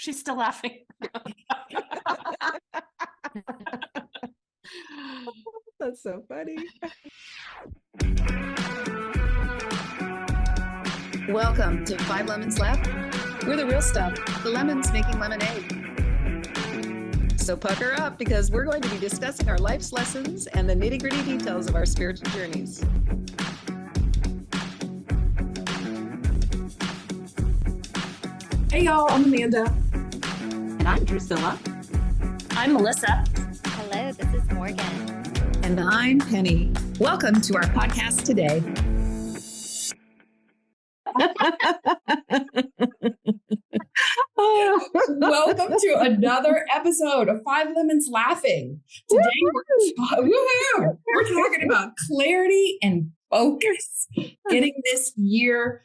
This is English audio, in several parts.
She's still laughing. That's so funny. Welcome to 5 Lemons Left. We're the real stuff, the lemons making lemonade. So pucker up because we're going to be discussing our life's lessons and the nitty-gritty details of our spiritual journeys. Hey y'all, I'm Amanda. And I'm Drusilla. I'm Melissa. Hello, this is Morgan. And I'm Penny. Welcome to our podcast today. Welcome to another episode of 5 Lemons Laughing. Today we're talking about clarity and focus, getting this year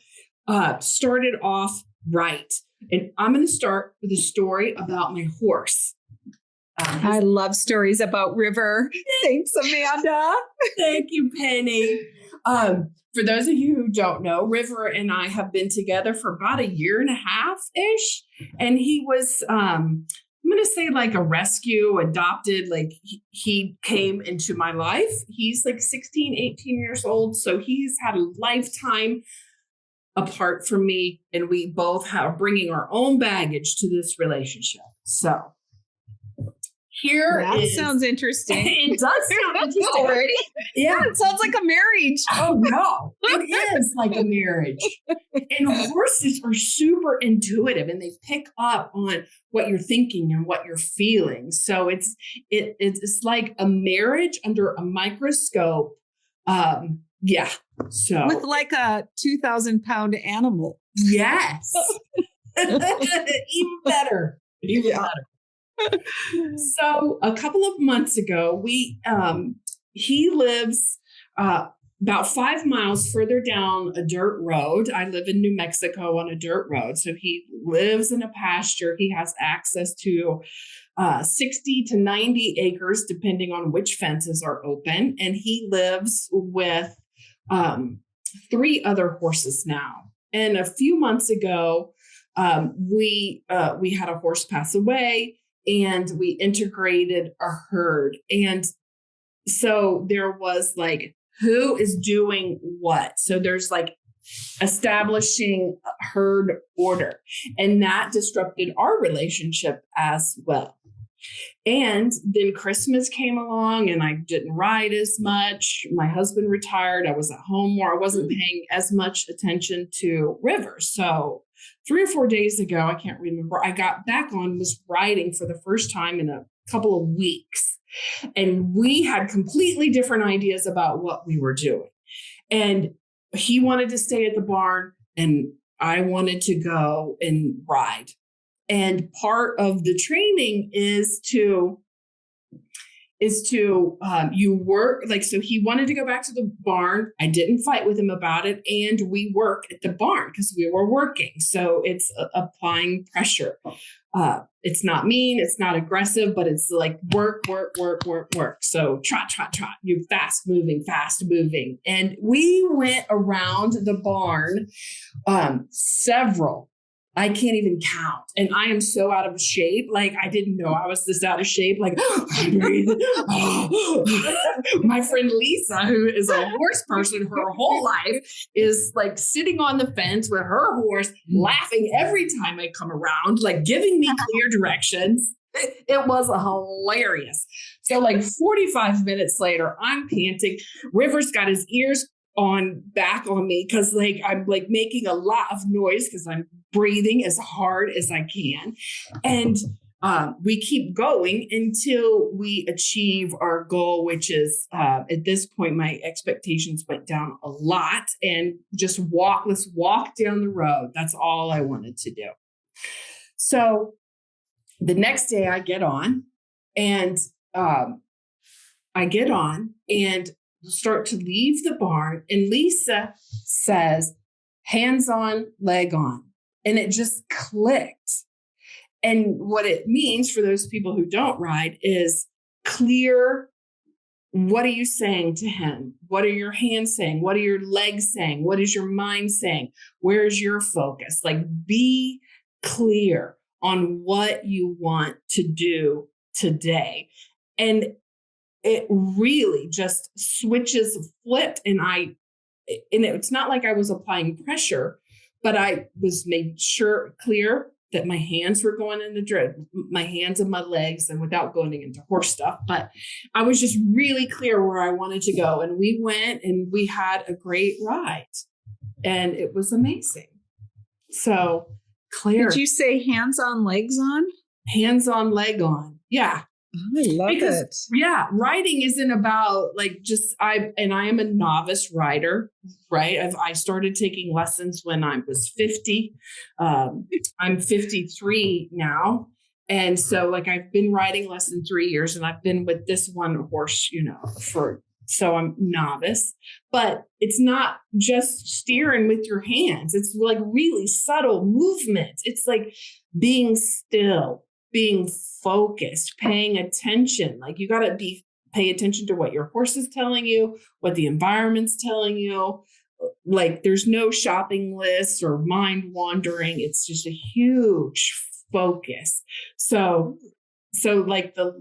started off right. And I'm going to start with a story about my horse. I love stories about River. Thanks, Amanda. Thank you, Penny. For those of you who don't know, River and I have been together for about a year and a half-ish. And he was, I'm going to say like a rescue, adopted, like he came into my life. He's like 16, 18 years old. So he's had a lifetime apart from me. And we both are bringing our own baggage to this relationship. So sounds interesting. It does sound interesting already. Yeah, it sounds like a marriage. Oh no, it is like a marriage. And horses are super intuitive, and they pick up on what you're thinking and what you're feeling. So it's like a marriage under a microscope. Yeah. So with like a 2,000-pound animal. Yes. Even better. Even better. So a couple of months ago, he lives about 5 miles further down a dirt road. I live in New Mexico on a dirt road. So he lives in a pasture. He has access to 60 to 90 acres, depending on which fences are open. And he lives with 3 other horses now. And a few months ago, we had a horse pass away. And we integrated a herd. And so there was like, who is doing what? So there's like establishing herd order. And that disrupted our relationship as well. And then Christmas came along and I didn't ride as much. My husband retired. I was at home more. I wasn't paying as much attention to River. So 3 or 4 days ago, I can't remember, I got back on, was riding for the first time in a couple of weeks. And we had completely different ideas about what we were doing. And he wanted to stay at the barn and I wanted to go and ride. And part of the training is to you work, like, so he wanted to go back to the barn. I didn't fight with him about it. And we work at the barn because we were working. So it's applying pressure. It's not mean, it's not aggressive, but it's like work. So trot. You're fast moving. And we went around the barn, several. I can't even count. And I am so out of shape. Like, I didn't know I was this out of shape. Like, I'm breathing. My friend Lisa, who is a horse person her whole life, is like sitting on the fence with her horse, laughing every time I come around, like giving me clear directions. It was hilarious. So like 45 minutes later, I'm panting. River's got his ears back on me because like I'm like making a lot of noise because I'm breathing as hard as I can. And we keep going until we achieve our goal, which is at this point, my expectations went down a lot and just let's walk down the road. That's all I wanted to do. So the next day I get on and start to leave the barn. And Lisa says, hands on, leg on. And it just clicked. And what it means for those people who don't ride is clear. What are you saying to him? What are your hands saying? What are your legs saying? What is your mind saying? Where's your focus? Like, be clear on what you want to do today. And it really just flipped. And it's not like I was applying pressure, but I was made clear that my hands were going in my hands and my legs, and without going into horse stuff, but I was just really clear where I wanted to go. And we went and we had a great ride, and it was amazing. So clear. Did you say hands on, legs on? Hands on, leg on. Yeah. I love it. Yeah, riding isn't about I am a novice rider, right? I started taking lessons when I was 50. I'm 53 now. And so I've been riding less than 3 years, and I've been with this one horse, so I'm novice, but it's not just steering with your hands. It's really subtle movements. It's being still, being focused, paying attention. You got to pay attention to what your horse is telling you, what the environment's telling you. There's no shopping list or mind wandering. It's just a huge focus. So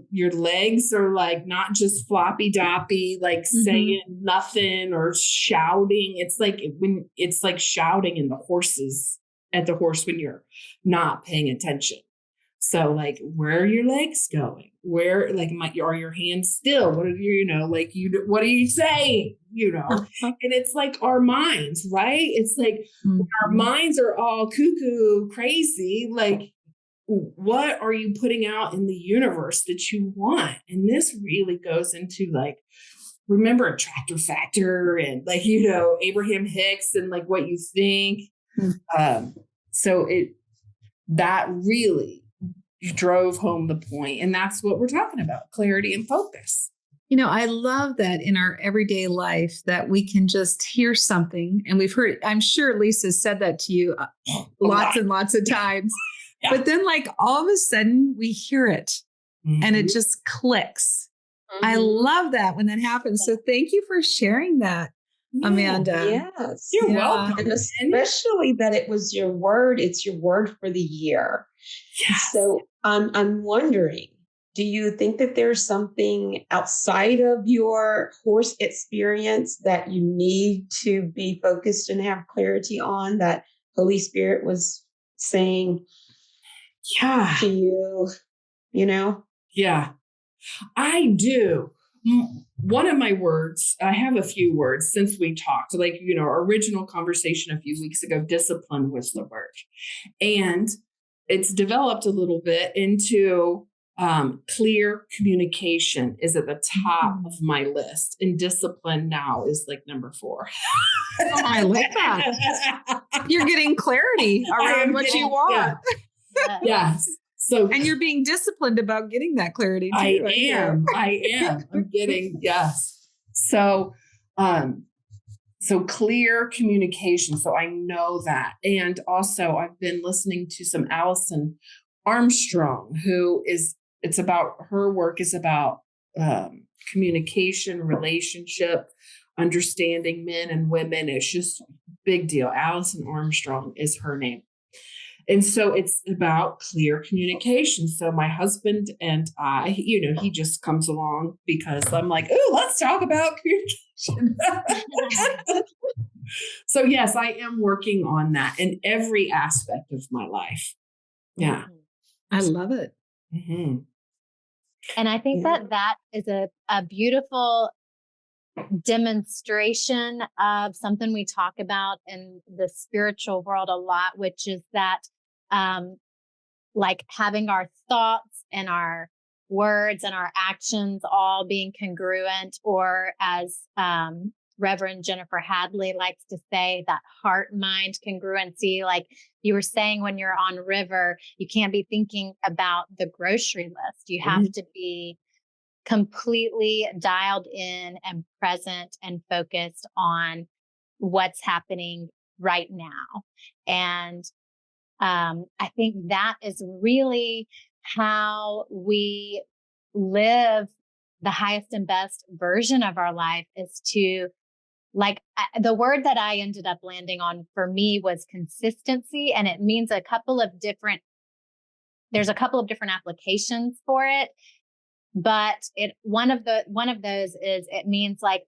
your legs are not just floppy doppy, saying nothing or shouting. It's when it's shouting at the horse when you're not paying attention. So where are your legs going? Where are your hands still? What are what are you saying? And it's our minds, right? It's our minds are all cuckoo crazy. What are you putting out in the universe that you want? And this really goes into remember attractor factor and Abraham Hicks and what you think. So that really drove home the point. And that's what we're talking about, clarity and focus. I love that in our everyday life that we can just hear something. And we've heard, I'm sure Lisa said that to you lots and lots of times. Yeah. But then all of a sudden we hear it and it just clicks. I love that when that happens. So thank you for sharing that, Amanda. Yes. You're welcome. And especially that it was your word. It's your word for the year. Yes. So I'm wondering, do you think that there's something outside of your horse experience that you need to be focused and have clarity on, that Holy Spirit was saying to you, Yeah, I do. One of my words, I have a few words since we talked, our original conversation a few weeks ago, discipline was the word. And it's developed a little bit into clear communication is at the top of my list. And discipline now is number 4. Oh, I like that. You're getting clarity around what you want. Yeah. Yes. So, and you're being disciplined about getting that clarity too. I am. I'm getting, yes. So, so clear communication. So I know that. And also I've been listening to some Allison Armstrong, her work is about communication, relationship, understanding men and women. It's just a big deal. Allison Armstrong is her name. And so it's about clear communication. So my husband and I, he just comes along because I'm let's talk about communication. So yes, I am working on that in every aspect of my life. Yeah. I love it. Mm-hmm. And I think that is a beautiful demonstration of something we talk about in the spiritual world a lot, which is that having our thoughts and our words and our actions all being congruent, or as Reverend Jennifer Hadley likes to say, that heart-mind congruency. Like you were saying, when you're on river, you can't be thinking about the grocery list. You have to be completely dialed in and present and focused on what's happening right now. And I think that is really how we live the highest and best version of our life, is to, the word that I ended up landing on for me was consistency. And it means a couple of different there's a couple of different applications for it, but one of those is it means like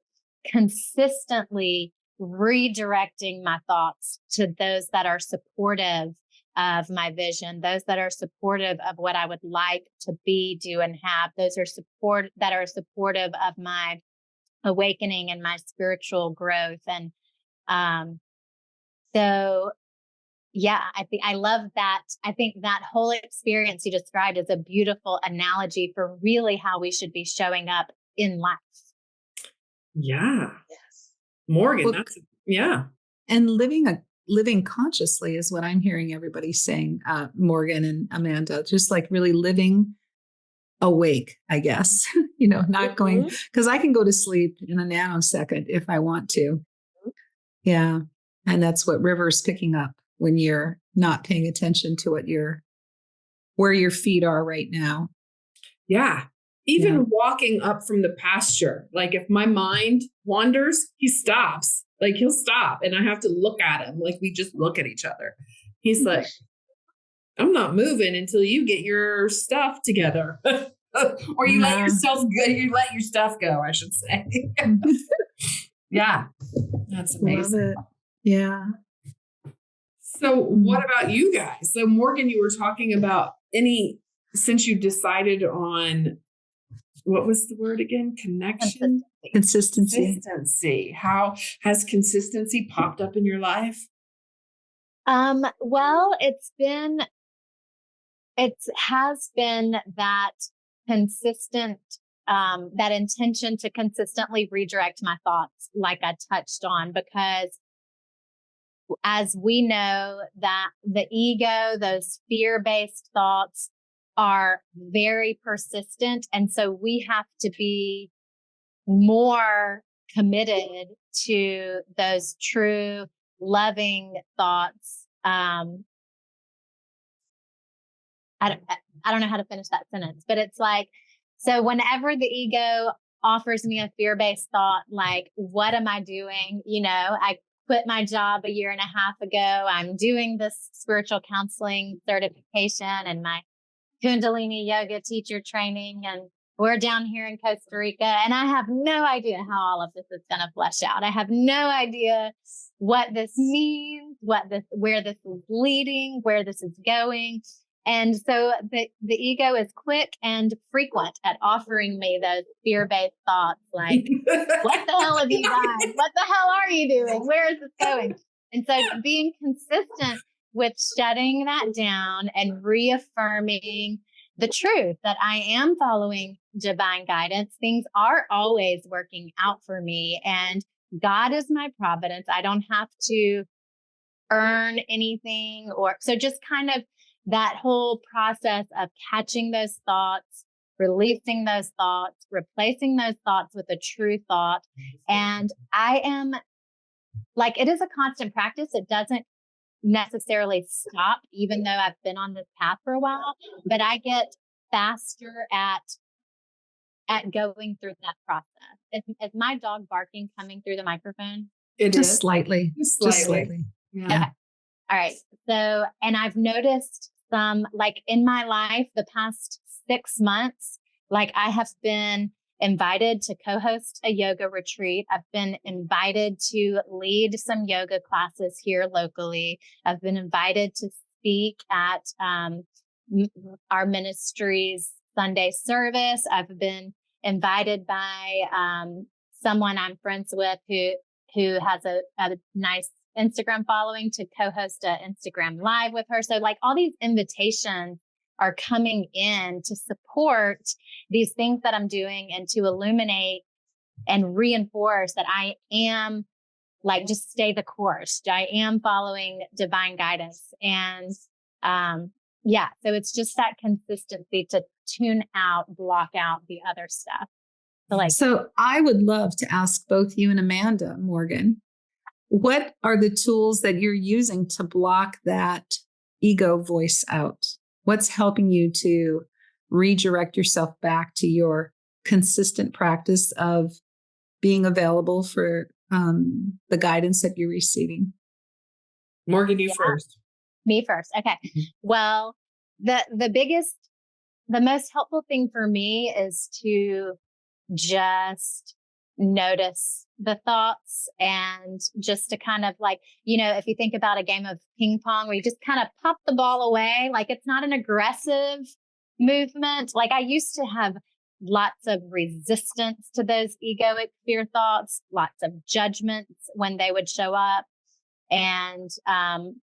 consistently redirecting my thoughts to those that are supportive of my vision, those that are supportive of what I would like to be, do, and have, those are supportive of my awakening and my spiritual growth. And so yeah, I love that. I think that whole experience you described is a beautiful analogy for really how we should be showing up in life. Yeah. Yes. Morgan, Well, that's, yeah. And living consciously is what I'm hearing everybody saying, Morgan and Amanda, just like really living awake, I guess, not going, because I can go to sleep in a nanosecond if I want to. Yeah. And that's what River's picking up when you're not paying attention to where your feet are right now. Yeah. Even walking up from the pasture, like if my mind wanders, he stops. Like he'll stop and I have to look at him. Like we just look at each other. He's like, I'm not moving until you get your stuff together. Or you let your stuff go, I should say. Yeah. That's amazing. Love it. Yeah. So what about you guys? So Morgan, you were talking about since you decided on, what was the word again? Connection? Consistency. How has consistency popped up in your life? Well, it has been that consistent, that intention to consistently redirect my thoughts, like I touched on, because as we know that the ego, those fear-based thoughts are very persistent. And so we have to be more committed to those true, loving thoughts. I don't know how to finish that sentence, but it's like, so whenever the ego offers me a fear-based thought, like, what am I doing? I quit my job a year and a half ago. I'm doing this spiritual counseling certification and my Kundalini yoga teacher training. And we're down here in Costa Rica and I have no idea how all of this is going to flesh out. I have no idea what this means, where this is leading, where this is going. And so the ego is quick and frequent at offering me those fear-based thoughts like, what the hell have you done? What the hell are you doing? Where is this going? And so being consistent with shutting that down and reaffirming the truth that I am following divine guidance. Things are always working out for me and God is my providence. I don't have to earn anything so just kind of that whole process of catching those thoughts, releasing those thoughts, replacing those thoughts with a true thought. And I am like, it is a constant practice. It doesn't necessarily stop, even though I've been on this path for a while, but I get faster at going through that process. Is my dog barking coming through the microphone? Just slightly. Just slightly. Yeah. Okay. All right. So, and I've noticed some, like in my life, the past 6 months, like I have been invited to co-host a yoga retreat. I've been invited to lead some yoga classes here locally. I've been invited to speak at our ministry's Sunday service. I've been invited by someone I'm friends with who has a nice Instagram following to co-host an Instagram live with her. So like all these invitations are coming in to support these things that I'm doing and to illuminate and reinforce that I am like, just stay the course. I am following divine guidance. And so it's just that consistency to tune out, block out the other stuff. So I would love to ask both you and Amanda, Morgan, what are the tools that you're using to block that ego voice out? What's helping you to redirect yourself back to your consistent practice of being available for the guidance that you're receiving? Morgan, you first. Me first. Okay. Well, the most helpful thing for me is to just notice the thoughts and just to kind of like, if you think about a game of ping pong where you just kind of pop the ball away, like it's not an aggressive movement. Like I used to have lots of resistance to those egoic fear thoughts, lots of judgments when they would show up. And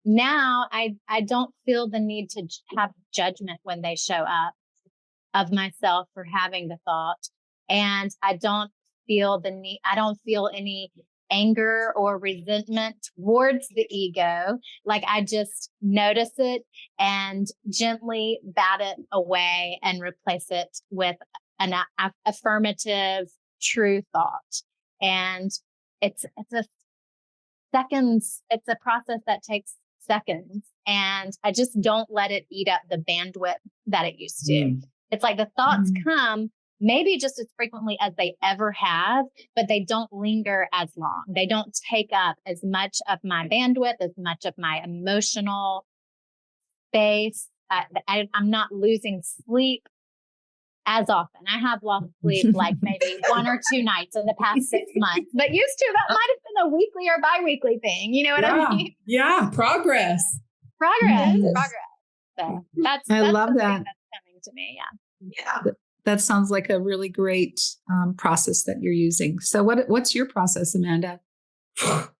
now I don't feel the need to have judgment when they show up of myself for having the thought. And I don't feel any anger or resentment towards the ego. Like I just notice it and gently bat it away and replace it with an affirmative, true thought. And it's a process that takes seconds. And I just don't let it eat up the bandwidth that it used to. It's like the thoughts come maybe just as frequently as they ever have, but they don't linger as long. They don't take up as much of my bandwidth, as much of my emotional space. I'm not losing sleep as often. I have lost sleep like maybe 1 or 2 nights in the past 6 months, but used to, that might have been a weekly or biweekly thing. You know what I mean? Yeah. Progress. Progress. Yes. So that's love something that. that's coming to me. Yeah. Yeah. That sounds like a really great process that you're using. So what's your process, Amanda? Well,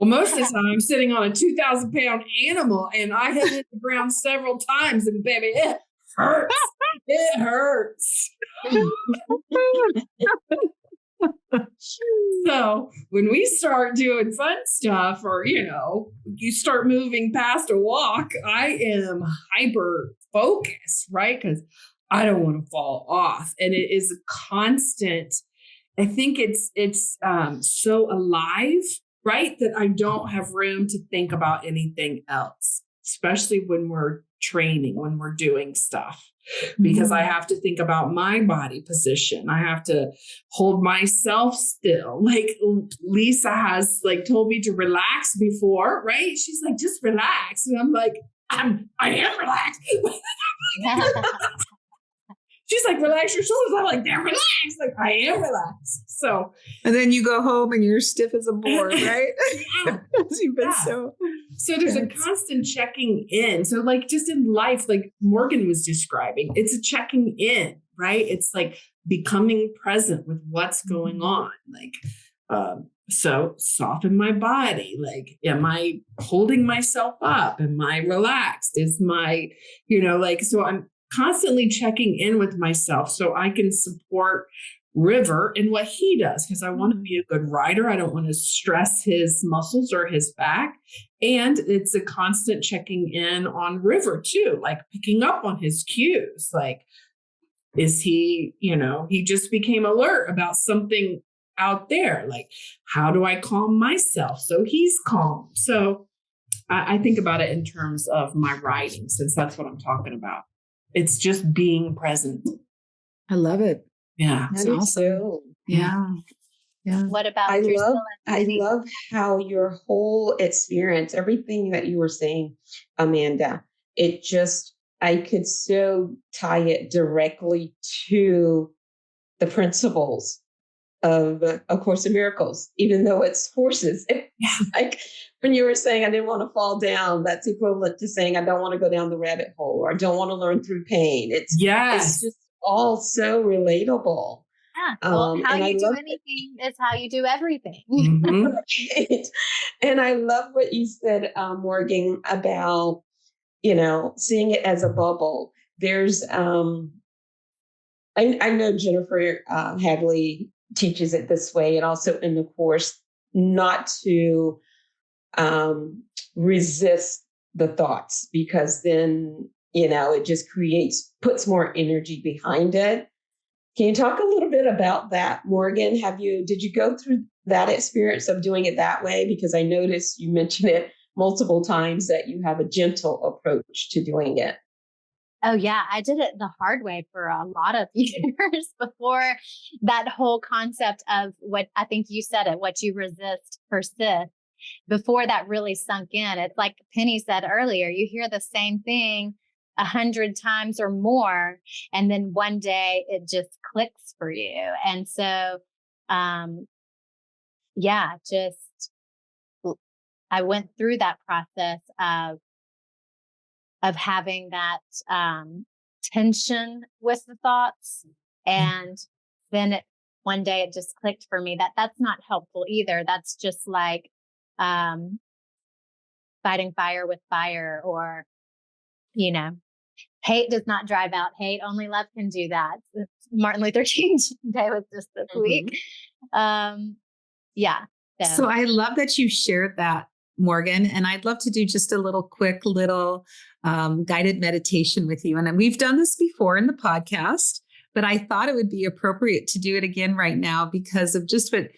most of the time I'm sitting on a 2,000-pound animal and I have hit the ground several times and baby, it hurts. It hurts. So when we start doing fun stuff or, you start moving past a walk, I am hyper focused, right? Because I don't want to fall off. And it is a constant, I think it's so alive, right? That I don't have room to think about anything else, especially when we're training, when we're doing stuff, because I have to think about my body position. I have to hold myself still. Like Lisa has told me to relax before, right? She's like, just relax. And I'm like, I am relaxed. She's like, relax your shoulders. I'm like, they're relaxed. Like, I am relaxed. So, and then you go home and you're stiff as a board, right? Yeah. You've been So there's a constant checking in. So just in life, like Morgan was describing, it's a checking in, right? It's like becoming present with what's going on. So soften my body. Like, am I holding myself up? Am I relaxed? Is my, so I'm constantly checking in with myself so I can support River in what he does, because I want to be a good rider. I don't want to stress his muscles or his back. And it's a constant checking in on River too, like picking up on his cues. Like, is he, he just became alert about something out there. Like, how do I calm myself so he's calm? So I think about it in terms of my riding, since that's what I'm talking about. It's just being present. I love it. Yeah. That's awesome. Yeah. Yeah. What about I Drusilla? love how your whole experience, everything that you were saying, Amanda, I could so tie it directly to the principles of A Course in Miracles, even though it's horses. It's like when you were saying, I didn't want to fall down, that's equivalent to saying, I don't want to go down the rabbit hole, or I don't want to learn through pain. It's just all so relatable. Yeah. Well, how you do anything is how you do everything. Mm-hmm. Right. And I love what you said, Morgan, about, seeing it as a bubble. There's, I know Jennifer Hadley teaches it this way, and also in the course, not to resist the thoughts, because then, it just puts more energy behind it. Can you talk a little bit about that, Morgan? Did you go through that experience of doing it that way? Because I noticed you mentioned it multiple times that you have a gentle approach to doing it. Oh yeah, I did it the hard way for a lot of years before that whole concept of what I think you said it, what you resist persists. Before that really sunk in, it's like Penny said earlier, you hear the same thing 100 times or more. And then one day it just clicks for you. And so, just I went through that process of having that tension with the thoughts. And then one day it just clicked for me that that's not helpful either. That's just like fighting fire with fire, or, hate does not drive out hate. Only love can do that. Martin Luther King Day was just this week. So I love that you shared that, Morgan. And I'd love to do just a quick guided meditation with you. And we've done this before in the podcast, but I thought it would be appropriate to do it again right now because of just what,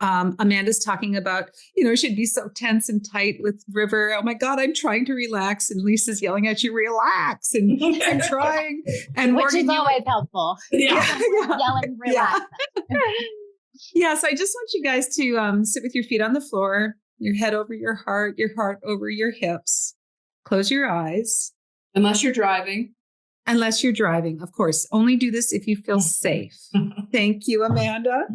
Amanda's talking about, should be so tense and tight with River. Oh my God, I'm trying to relax. And Lisa's yelling at you, relax. And I'm trying. And which Morgan, is always helpful. Yelling, relax. Yeah. So I just want you guys to sit with your feet on the floor, your head over your heart over your hips. Close your eyes. Unless you're driving. Unless you're driving, of course. Only do this if you feel safe. Thank you, Amanda.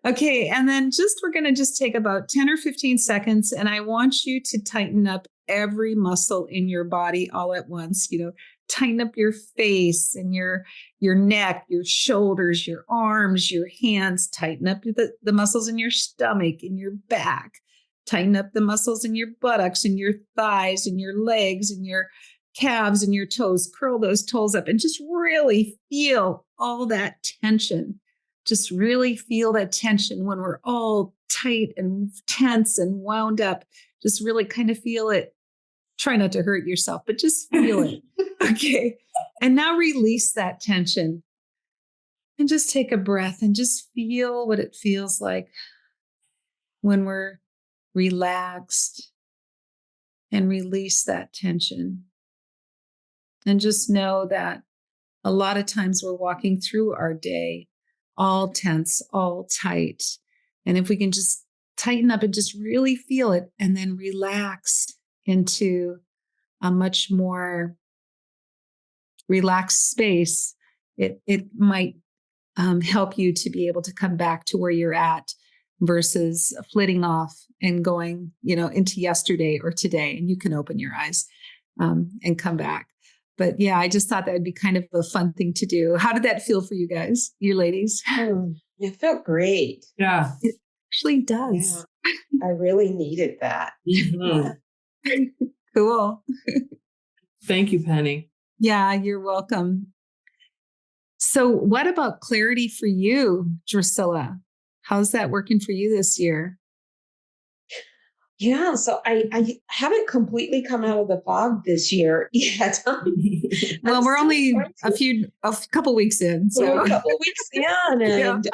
Okay. And then we're going to just take about 10 or 15 seconds. And I want you to tighten up every muscle in your body all at once. Tighten up your face and your neck, your shoulders, your arms, your hands. Tighten up the muscles in your stomach, in your back. Tighten up the muscles in your buttocks and your thighs and your legs and your calves and your toes. Curl those toes up and just really feel all that tension. Just really feel that tension when we're all tight and tense and wound up. Just really kind of feel it. Try not to hurt yourself, but just feel it. Okay. And now release that tension and just take a breath and just feel what it feels like when we're relaxed and release that tension. And just know that a lot of times we're walking through our day all tense, all tight. And if we can just tighten up and just really feel it and then relax into a much more relaxed space, it might help you to be able to come back to where you're at versus flitting off and going, into yesterday or today. And you can open your eyes and come back. But yeah, I just thought that would be kind of a fun thing to do. How did that feel for you guys, you ladies? It felt great. Yeah. It actually does. Yeah. I really needed that. Mm-hmm. Cool. Thank you, Penny. Yeah, you're welcome. So what about clarity for you, Drusilla? How's that working for you this year? Yeah, so I haven't completely come out of the fog this year yet. Well, we're only a couple weeks in. So a couple weeks in, and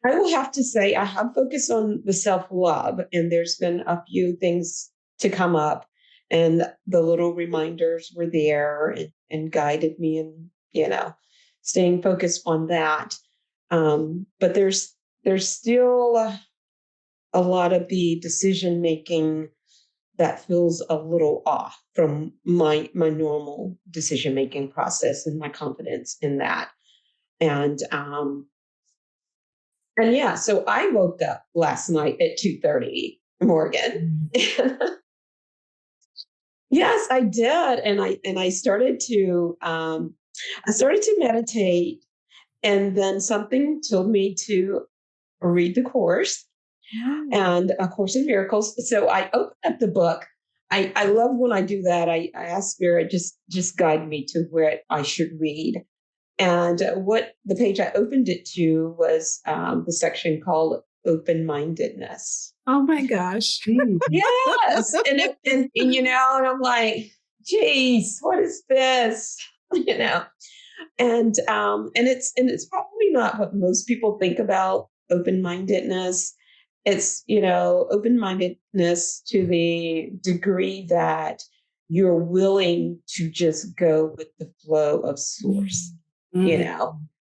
I will have to say I have focused on the self-love, and there's been a few things to come up, and the little reminders were there and guided me, and staying focused on that. But there's still a lot of the decision making that feels a little off from my normal decision making process and my confidence in that. And yeah, so I woke up last night at 2:30, Morgan. Yes, I did, and I started to meditate, and then something told me to read the course and A Course in Miracles. So I opened up the book. I love when I do that. I ask Spirit, just guide me to where I should read. And what the page I opened it to was the section called open-mindedness. Oh my gosh. Yes. And I'm like, geez, what is this? And it's probably not what most people think about open-mindedness. It's, open-mindedness to the degree that you're willing to just go with the flow of source,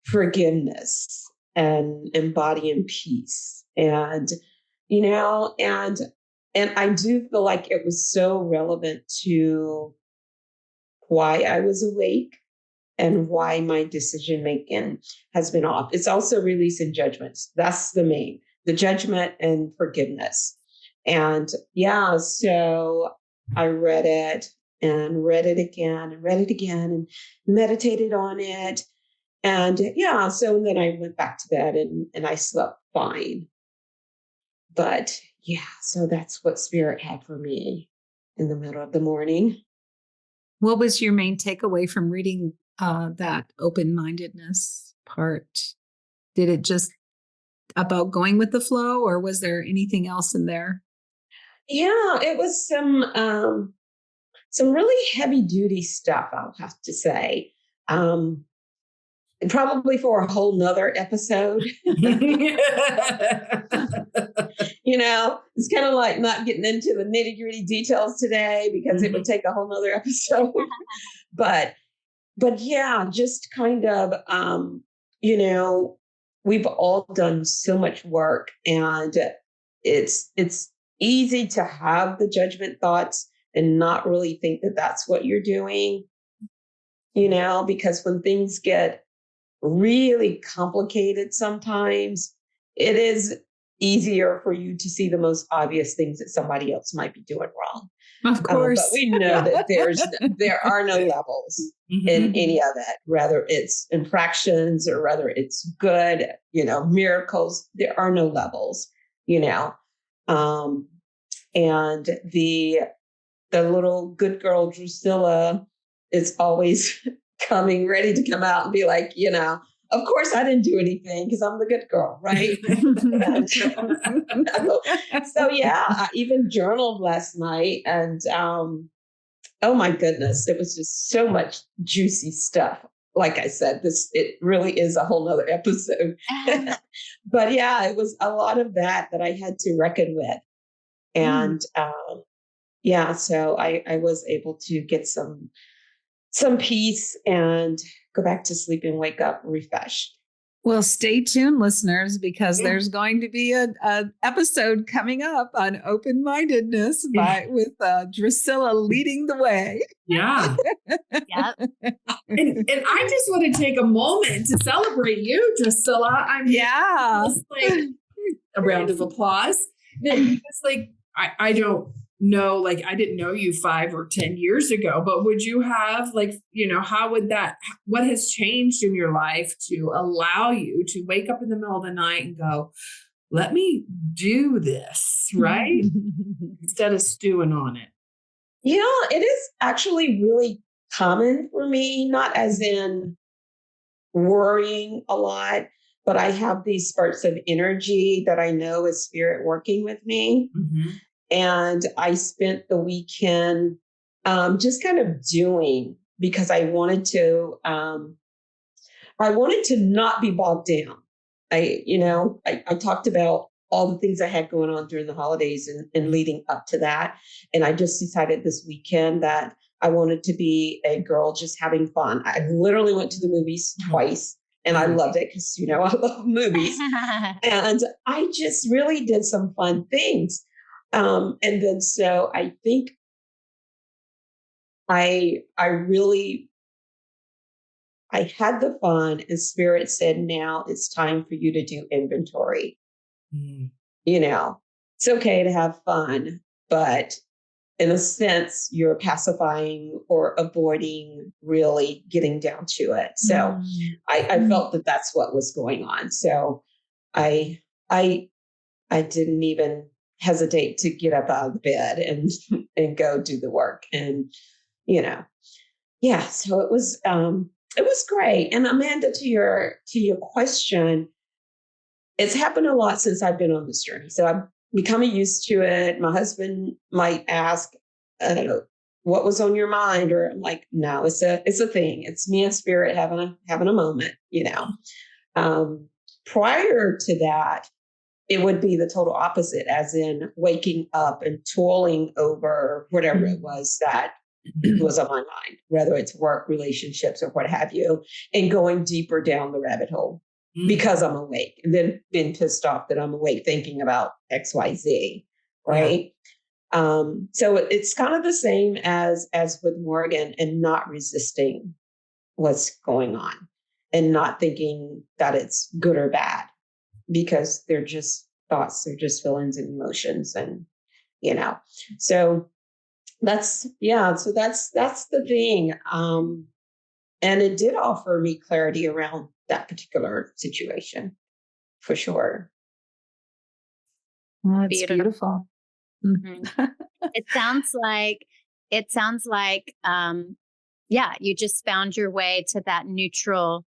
forgiveness and embodying peace. And And I do feel like it was so relevant to why I was awake and why my decision making has been off. It's also releasing judgments. That's the judgment and forgiveness. And yeah, so I read it and read it again and read it again and meditated on it. And yeah, so then I went back to bed and I slept fine. But yeah, so that's what Spirit had for me in the middle of the morning. What was your main takeaway from reading that open-mindedness part? Did it just about going with the flow, or was there anything else in there? Yeah, it was some really heavy duty stuff, I'll have to say. Probably for a whole nother episode. It's kind of like not getting into the nitty-gritty details today because it would take a whole nother episode. But yeah, just kind of we've all done so much work, and it's easy to have the judgment thoughts and not really think that that's what you're doing, because when things get really complicated, sometimes it is easier for you to see the most obvious things that somebody else might be doing wrong. Of course. But we know that there are no levels in any of it, whether it's infractions or whether it's good, miracles. There are no levels, and the little good girl Drusilla is always coming ready to come out and be like, of course I didn't do anything because I'm the good girl, right? So yeah, I even journaled last night, and oh my goodness, it was just so much juicy stuff. Like I said, it really is a whole nother episode. But yeah, it was a lot of that I had to reckon with. And yeah, so I was able to get some peace and go back to sleep and wake up refreshed. Well, stay tuned, listeners, because there's going to be an episode coming up on open-mindedness with Drusilla leading the way. Yeah. Yep. And I just want to take a moment to celebrate you, Drusilla. I mean, just like a round of applause. It's like, I don't know, like I didn't know you 5 or 10 years ago, but would you have what has changed in your life to allow you to wake up in the middle of the night and go, let me do this, right? Instead of stewing on it. Yeah, it is actually really common for me, not as in worrying a lot, but I have these spurts of energy that I know is Spirit working with me. And I spent the weekend just kind of doing, because I wanted to not be bogged down. I talked about all the things I had going on during the holidays and leading up to that. And I just decided this weekend that I wanted to be a girl just having fun. I literally went to the movies twice, and I loved it because, I love movies. And I just really did some fun things. And then so I think I had the fun, and Spirit said, now it's time for you to do inventory. It's okay to have fun, but in a sense, you're pacifying or avoiding really getting down to it. So I felt that that's what was going on. So I didn't even hesitate to get up out of bed and go do the work. And, so it was great. And Amanda, to your question, it's happened a lot since I've been on this journey. So I'm becoming used to it. My husband might ask, I don't know, what was on your mind? Or I'm like, no, it's a thing. It's me and Spirit having a moment, Prior to that, it would be the total opposite, as in waking up and toiling over whatever it was that was on my mind, whether it's work, relationships, or what have you, and going deeper down the rabbit hole because I'm awake, and then being pissed off that I'm awake thinking about X, Y, Z, right? So it's kind of the same as with Morgan, and not resisting what's going on and not thinking that it's good or bad, because they're just thoughts, they're just feelings and emotions. And, so that's the thing. And it did offer me clarity around that particular situation, for sure. Well, that's beautiful. Mm-hmm. It sounds like, you just found your way to that neutral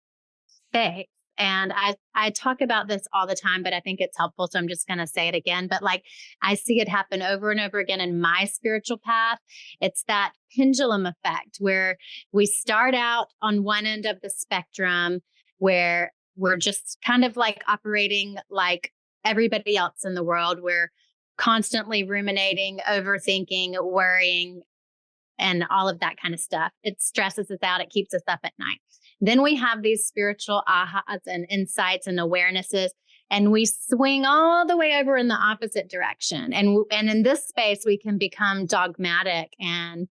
space. And I talk about this all the time, but I think it's helpful. So I'm just going to say it again. But like, I see it happen over and over again in my spiritual path. It's that pendulum effect where we start out on one end of the spectrum, where we're just kind of like operating like everybody else in the world. We're constantly ruminating, overthinking, worrying, and all of that kind of stuff. It stresses us out. It keeps us up at night. Then we have these spiritual ahas and insights and awarenesses, and we swing all the way over in the opposite direction. And in this space, we can become dogmatic and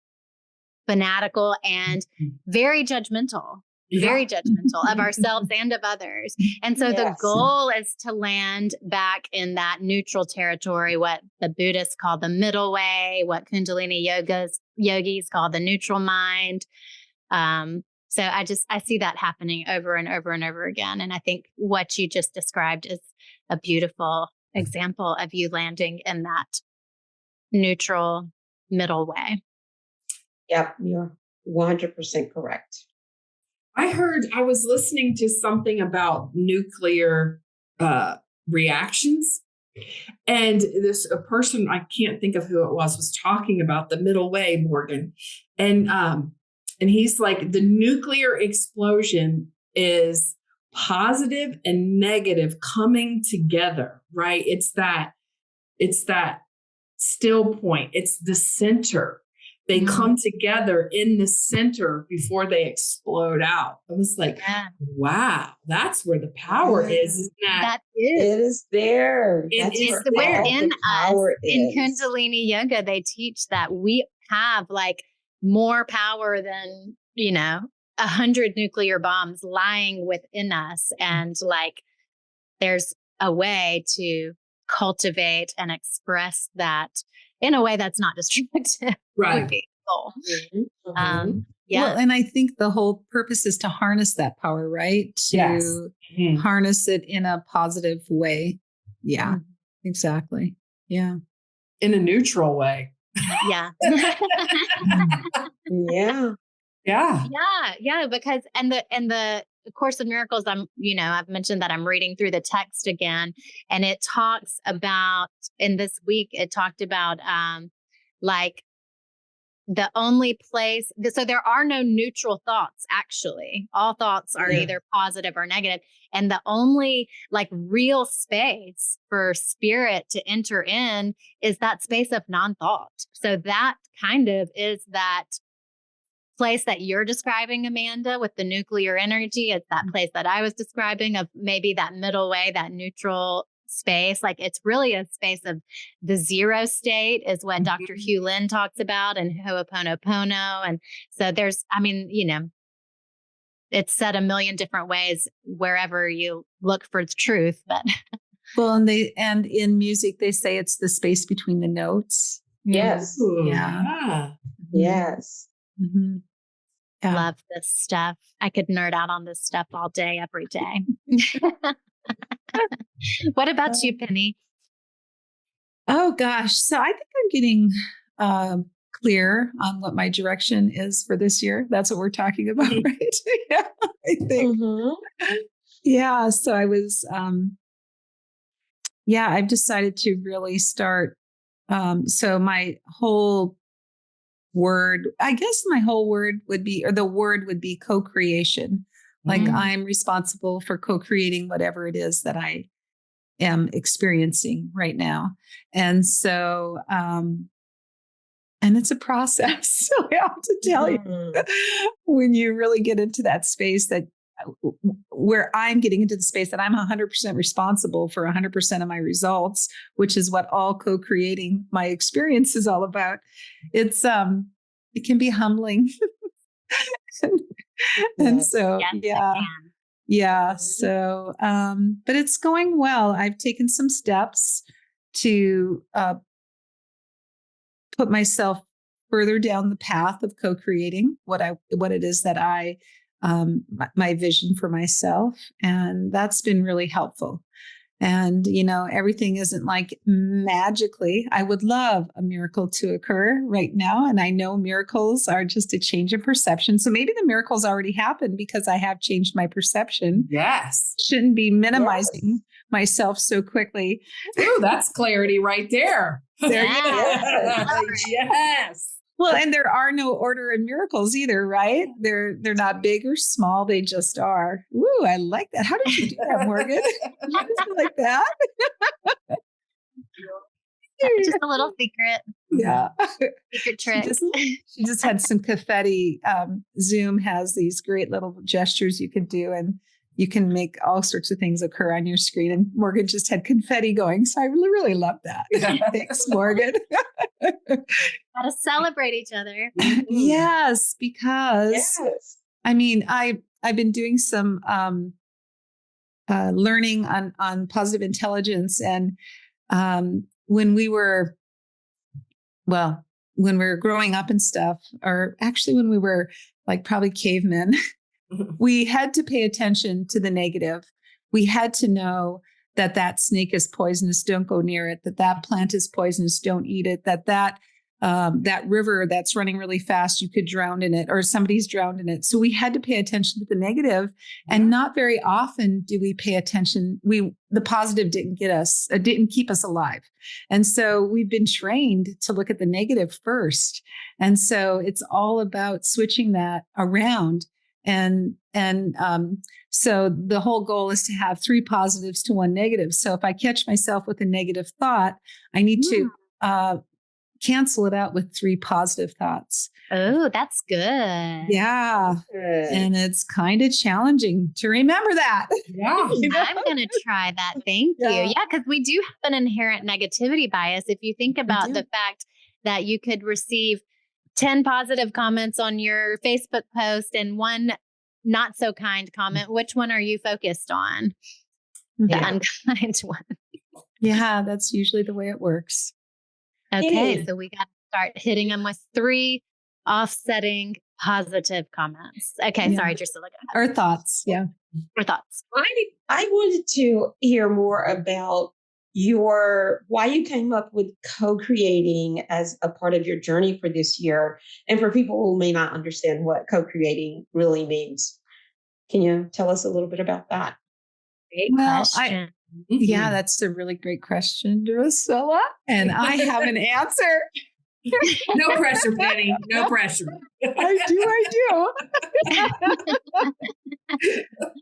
fanatical and very judgmental. Very judgmental of ourselves and of others. And so the goal is to land back in that neutral territory, what the Buddhists call the middle way, what Kundalini yogis call the neutral mind. So I see that happening over and over and over again. And I think what you just described is a beautiful example of you landing in that neutral middle way. Yep, you're 100% correct. I was listening to something about nuclear reactions, and a person, I can't think of who it was talking about the middle way, Morgan. And he's like, the nuclear explosion is positive and negative coming together, right? It's that still point. It's the center. They come together in the center before they explode out. I was like, wow, that's where the power is. Isn't that? It is there. Where in us, in Kundalini yoga, they teach that we have like more power than, 100 nuclear bombs lying within us. And like, there's a way to cultivate and express that in a way that's not destructive. Right. Well, and I think the whole purpose is to harness that power, right? To harness it in a positive way. Yeah, exactly. Yeah. In a neutral way. Yeah. Yeah. Because and the Course of Miracles, I've mentioned that I'm reading through the text again, and it talks about, in this week, it talked about like the only place, so there are no neutral thoughts, actually. All thoughts are either positive or negative. And the only like real space for spirit to enter in is that space of non-thought. So that kind of is that place that you're describing, Amanda, with the nuclear energy. It's that place that I was describing of maybe that middle way, that neutral space. Like it's really a space of the zero state is what Dr. Hugh Lin talks about in Ho'oponopono. And so it's said a million different ways wherever you look for the truth. But well, and in music, they say it's the space between the notes. Yes. Yeah. Yes. Mm-hmm. Yeah. Love this stuff. I could nerd out on this stuff all day, every day. What about you, Penny? Oh gosh. So I think I'm getting clear on what my direction is for this year. That's what we're talking about, right? Yeah, I think. Yeah. So I was, I've decided to really start. So my whole word, I guess my whole word would be, or the word would be co-creation. Like I'm responsible for co-creating whatever it is that I am experiencing right now. And so, and it's a process. So I have to tell you, when you really get into that space that where I'm getting into the space that I'm 100% responsible for 100% of my results, which is what all co-creating my experience is all about. It's it can be humbling. And so yeah. So but it's going well. I've taken some steps to put myself further down the path of co-creating what it is that I my vision for myself, and that's been really helpful. And everything isn't like magically. I would love a miracle to occur right now, and I know miracles are just a change of perception. So maybe the miracle's already happened because I have changed my perception. Yes. Shouldn't be minimizing myself so quickly. Ooh, that's clarity right there. Yes. Well, and there are no order in miracles either, right? They're not big or small. They just are. Ooh, I like that. How did you do that, Morgan? You like that? Just a little secret. Yeah. Secret trick. She just had some confetti. Zoom has these great little gestures you can do, and you can make all sorts of things occur on your screen. And Morgan just had confetti going. So I really, really love that. Thanks, Morgan. Gotta celebrate each other. Yes, because I mean, I've been doing some learning on positive intelligence, and when we were growing up and stuff, or actually when we were like probably cavemen, we had to pay attention to the negative. We had to know that snake is poisonous, don't go near it, that plant is poisonous, don't eat it, that river that's running really fast, you could drown in it, or somebody's drowned in it. So we had to pay attention to the negative, and not very often do we pay attention. The positive didn't keep us alive. And so we've been trained to look at the negative first. And so it's all about switching that around. And so the whole goal is to have 3 positives to 1 negative. So if I catch myself with a negative thought, I need to cancel it out with 3 positive thoughts. Oh, that's good. Yeah. And it's kind of challenging to remember that. Yeah. I'm going to try that. Thank you. Yeah, because we do have an inherent negativity bias. If you think about the fact that you could receive 10 positive comments on your Facebook post and 1 not so kind comment, which one are you focused on? The unkind one. Yeah, that's usually the way it works. Okay, so we got to start hitting them with 3 offsetting positive comments. Okay, sorry, Drusilla. Or thoughts. Yeah. Or thoughts. I wanted to hear more about why you came up with co-creating as a part of your journey for this year, and for people who may not understand what co-creating really means. Can you tell us a little bit about that? Great question. Yeah, that's a really great question, Drusilla. And I have an answer. No pressure, Penny. No pressure. I do.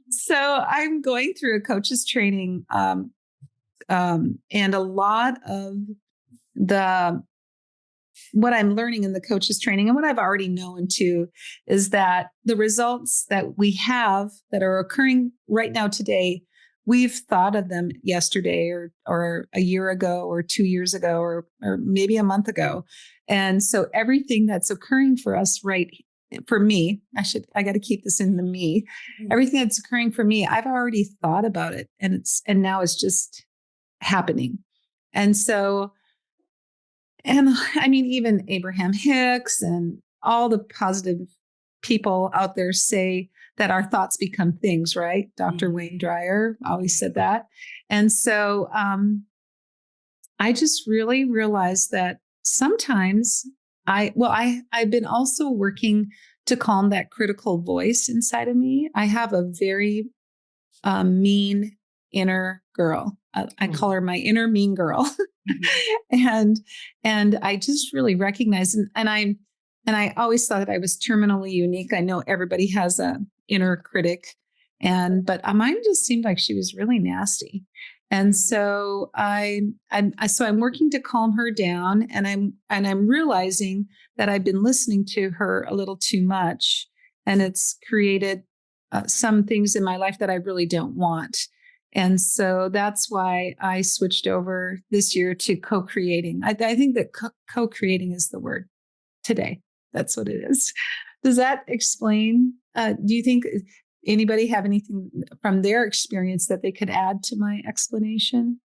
So I'm going through a coach's training, and a lot of what I'm learning in the coach's training, and what I've already known too, is that the results that we have that are occurring right now today, we've thought of them yesterday or a year ago or 2 years ago or maybe a month ago. And so everything that's occurring for us for me, I got to keep this in the me. Everything that's occurring for me, I've already thought about it, and now it's just happening. And so, and I mean, even Abraham Hicks and all the positive people out there say that our thoughts become things, right? Dr. Wayne Dyer always said that. And so I just really realized that sometimes I've been also working to calm that critical voice inside of me. I have a very mean inner girl. I call her my inner mean girl. And I just really recognize, and I always thought that I was terminally unique. I know everybody has a inner critic, but mine just seemed like she was really nasty. And so I'm working to calm her down, and I'm realizing that I've been listening to her a little too much, and it's created some things in my life that I really don't want. And so that's why I switched over this year to co-creating. I think that co-creating is the word today. That's what it is. Does that explain? Do you think anybody have anything from their experience that they could add to my explanation?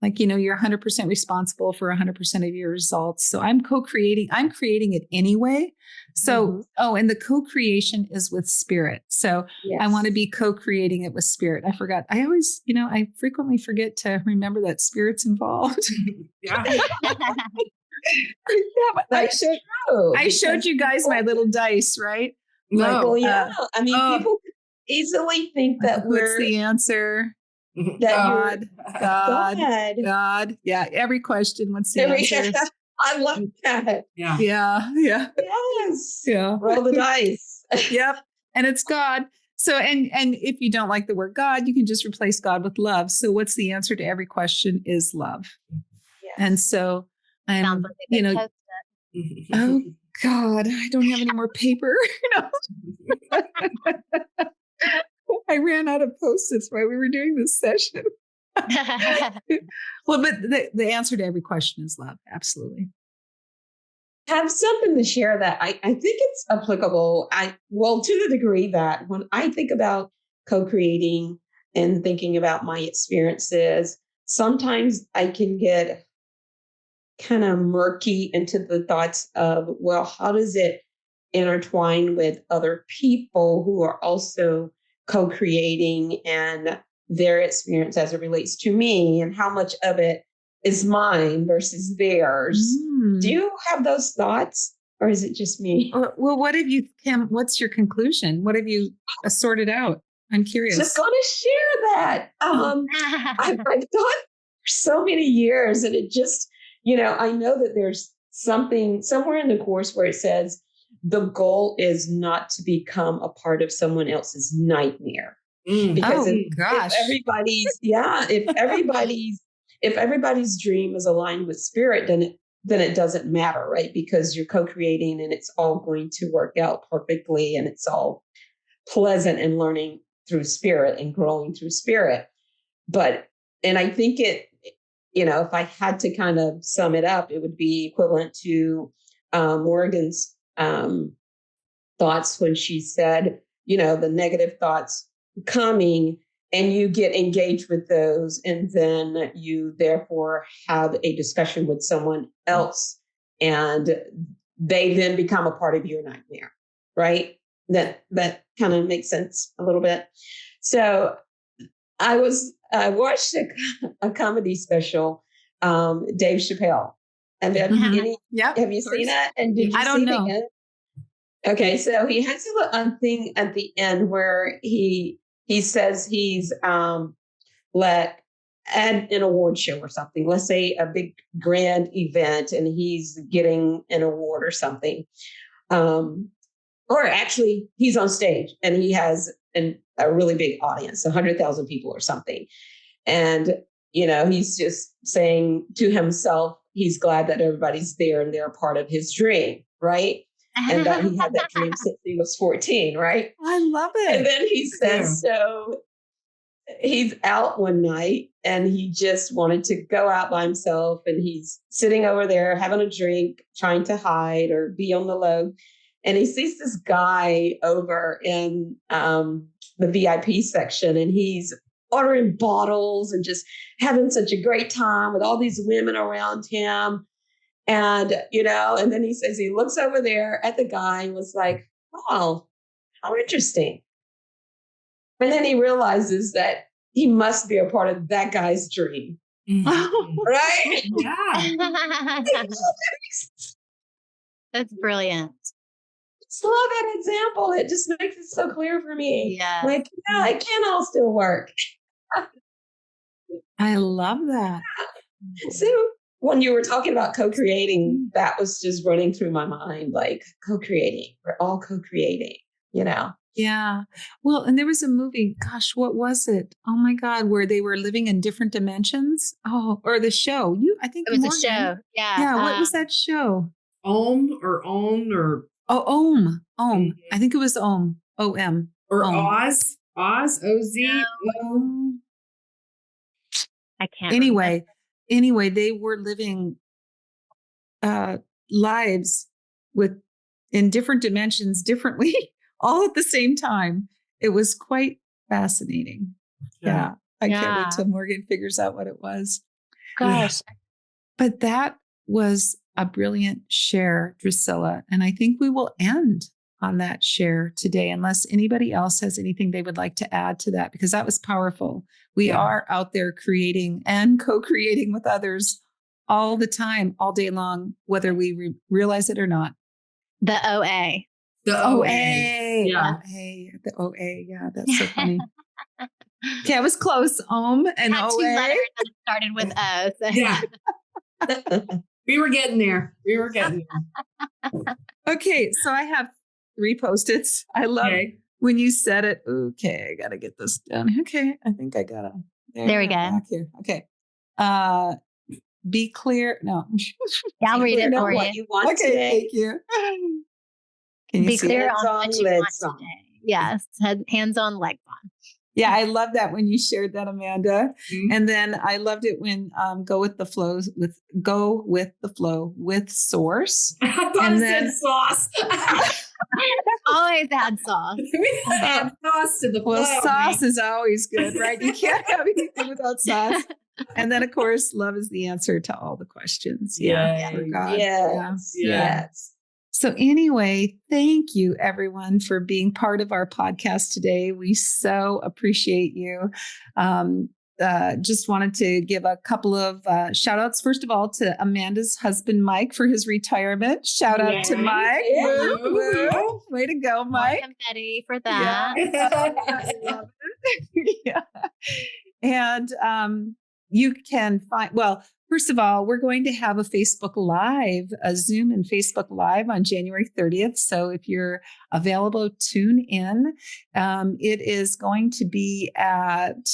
Like, you're 100% responsible for 100% of your results. So I'm co-creating, I'm creating it anyway. So, and the co-creation is with spirit. So I want to be co-creating it with spirit. I forgot. I always, I frequently forget to remember that spirit's involved. Yeah. I showed you guys my little dice, right? No. Well, yeah. I mean, people easily think that what's the answer? That God. Yeah. Every question. What's the answer? I love that. Yeah. Yes. Yeah. Roll the dice. Yep. And it's God. So, and if you don't like the word God, you can just replace God with love. So what's the answer to every question is love. Yes. And so Sounds like a Post-it. oh God, I don't have any more paper. I ran out of Post-its while we were doing this session. Well, but the answer to every question is love. Absolutely. Have something to share that I think it's applicable. To the degree that when I think about co-creating and thinking about my experiences, sometimes I can get kind of murky into the thoughts of, well, how does it intertwine with other people who are also co-creating and their experience as it relates to me, and how much of it is mine versus theirs? Do you have those thoughts, or is it just me? Well, what have you, Kim? What's your conclusion? What have you sorted out? I'm curious. Just going to share that. I've thought for so many years, and it just, I know that there's something somewhere in the course where it says the goal is not to become a part of someone else's nightmare. Because if everybody's dream is aligned with spirit, then it doesn't matter, right? Because you're co-creating and it's all going to work out perfectly, and it's all pleasant and learning through spirit and growing through spirit. And I think if I had to kind of sum it up, it would be equivalent to Morgan's thoughts when she said, the negative thoughts coming, and you get engaged with those, and then you therefore have a discussion with someone else, and they then become a part of your nightmare, right? That kind of makes sense a little bit. So I watched a comedy special, Dave Chappelle. And have you seen it? And did you I don't know. Okay, so he has a thing at the end where he says he's at an award show or something. Let's say a big grand event, and he's getting an award or something. Or actually, he's on stage and he has a really big audience, 100,000 people or something. And, he's just saying to himself, he's glad that everybody's there and they're a part of his dream, right? And that he had that dream since he was 14, right? I love it. And then he says, so he's out one night and he just wanted to go out by himself, and he's sitting over there having a drink, trying to hide or be on the low. And he sees this guy over in the VIP section, and he's ordering bottles and just having such a great time with all these women around him. And, and then he says he looks over there at the guy and was like, oh, how interesting. And then he realizes that he must be a part of that guy's dream. Right? Yeah. That's brilliant. Just love that example. It just makes it so clear for me. Yeah. It can all still work. I love that. So when you were talking about co-creating, that was just running through my mind, like co-creating. We're all co-creating, Yeah. Well, and there was a movie, gosh, what was it? Oh my God, where they were living in different dimensions. Oh, or the show. I think It was Morgan. a show. Yeah. Yeah. What was that show? Om or Own or Oh, Om. I think it was Om. OM. or Om. Oz, Oz. I can't. Anyway, they were living lives in different dimensions differently, all at the same time. It was quite fascinating. Yeah. I can't wait till Morgan figures out what it was. Gosh. But that was a brilliant share, Drusilla. And I think we will end on that share today, unless anybody else has anything they would like to add to that, because that was powerful. We are out there creating and co-creating with others all the time, all day long, whether we realize it or not. The OA. The OA. Yeah. The OA. Yeah, that's so funny. Okay, I was close. And Had OA. 2 letters that started with O. So. Yeah. We were getting there. Okay, so I have 3 Post-its. I love when you said it. Okay, I got to get this done. Okay, I think I got it. There we go. Back here. Okay. Be clear. No. Yeah, I'll read it for what you. you want Okay, today. thank you. Can you Be see clear it? on what you want today. Yes, hands-on, leg on. Yeah, I love that when you shared that, Amanda. Mm-hmm. And then I loved it when go with the flow with source. I thought and it then said sauce. Always add sauce. We add sauce to the flow. Well, sauce is always good, right? You can't have anything without sauce. And then, of course, love is the answer to all the questions. Yeah. For God. Yes. So anyway, thank you everyone for being part of our podcast today. We so appreciate you. Just wanted to give a couple of shout outs. First of all, to Amanda's husband, Mike, for his retirement. Shout out to Mike. Woo. Way to go, Mike. Confetti for that. I love it. Yeah. And you can find, first of all, we're going to have a Facebook Live, a Zoom and Facebook Live on January 30th. So if you're available, tune in. It is going to be at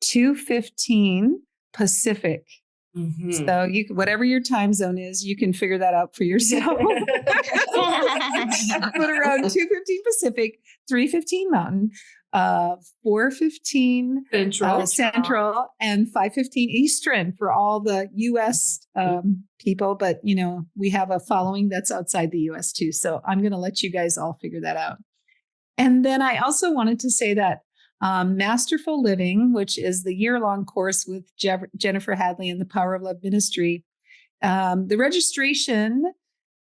2:15 Pacific. Mm-hmm. So whatever your time zone is, you can figure that out for yourself. But around 2:15 Pacific, 3:15 Mountain, 4:15 Central, and 5:15 Eastern for all the U.S. People. But, we have a following that's outside the U.S. too. So I'm going to let you guys all figure that out. And then I also wanted to say that Masterful Living, which is the year-long course with Jennifer Hadley and the Power of Love Ministry, the registration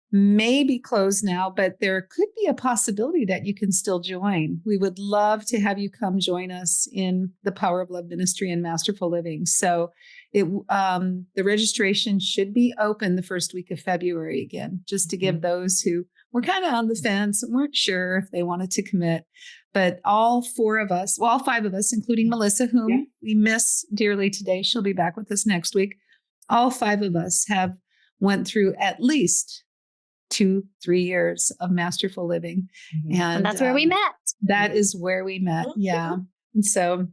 may be closed now, but there could be a possibility that you can still join. We would love to have you come join us in the Power of Love Ministry and Masterful Living. So the registration should be open the first week of February again, just to give those who were kind of on the fence and weren't sure if they wanted to commit. But all 5 of us, including Melissa, whom we miss dearly today, she'll be back with us next week. All 5 of us have went through at least 2-3 years of Masterful Living. Mm-hmm. And that's where we met. That is where we met. Mm-hmm. Yeah. And so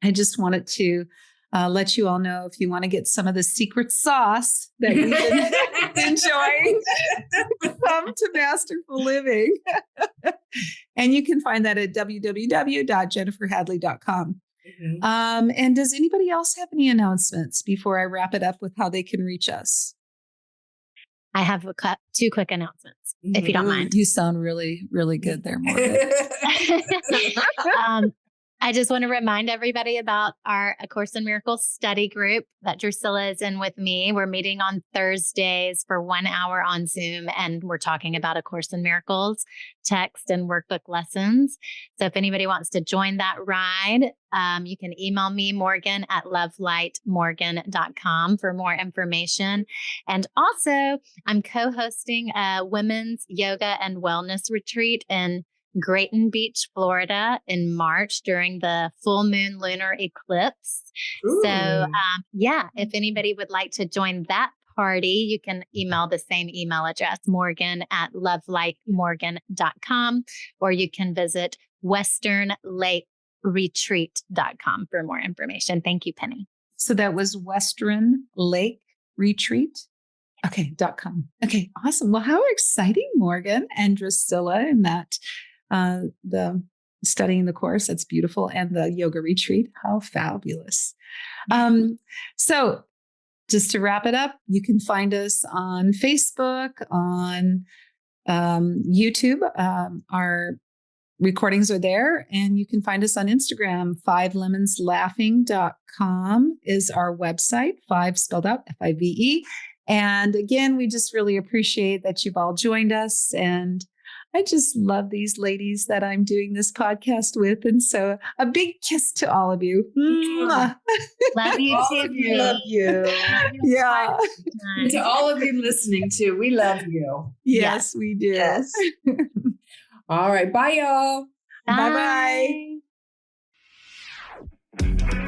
I just wanted to let you all know, if you want to get some of the secret sauce that we've been enjoying, come to Masterful Living. And you can find that at www.jenniferhadley.com. Mm-hmm. And does anybody else have any announcements before I wrap it up with how they can reach us? I have 2 quick announcements, if you don't mind. You sound really, really good there, Morgan. I just want to remind everybody about our A Course in Miracles study group that Drusilla is in with me. We're meeting on Thursdays for 1 hour on Zoom, and we're talking about A Course in Miracles text and workbook lessons. So if anybody wants to join that ride, you can email me, Morgan, at lovelightmorgan.com for more information. And also, I'm co-hosting a women's yoga and wellness retreat in Grayton Beach, Florida in March during the full moon lunar eclipse. Ooh. So if anybody would like to join that party, you can email the same email address, morgan@lovelightmorgan.com, or you can visit westernlakeretreat.com for more information. Thank you, Penny. So that was Western Lake Retreat. Okay, .com. Okay, awesome. Well, how exciting, Morgan and Drusilla, and that the studying the course. That's beautiful. And the yoga retreat. How fabulous. So just to wrap it up, you can find us on Facebook, on YouTube. Our recordings are there, and you can find us on Instagram. 5lemonslaughing.com is our website, 5 spelled out, Five. And again, we just really appreciate that you've all joined us. And I just love these ladies that I'm doing this podcast with. And so a big kiss to all of you. Mwah. Love you All too. of you. Love you. Yeah. And to all of you listening too, we love you. Yes, we do. Yes. All right. Bye, y'all. Bye-bye. Bye.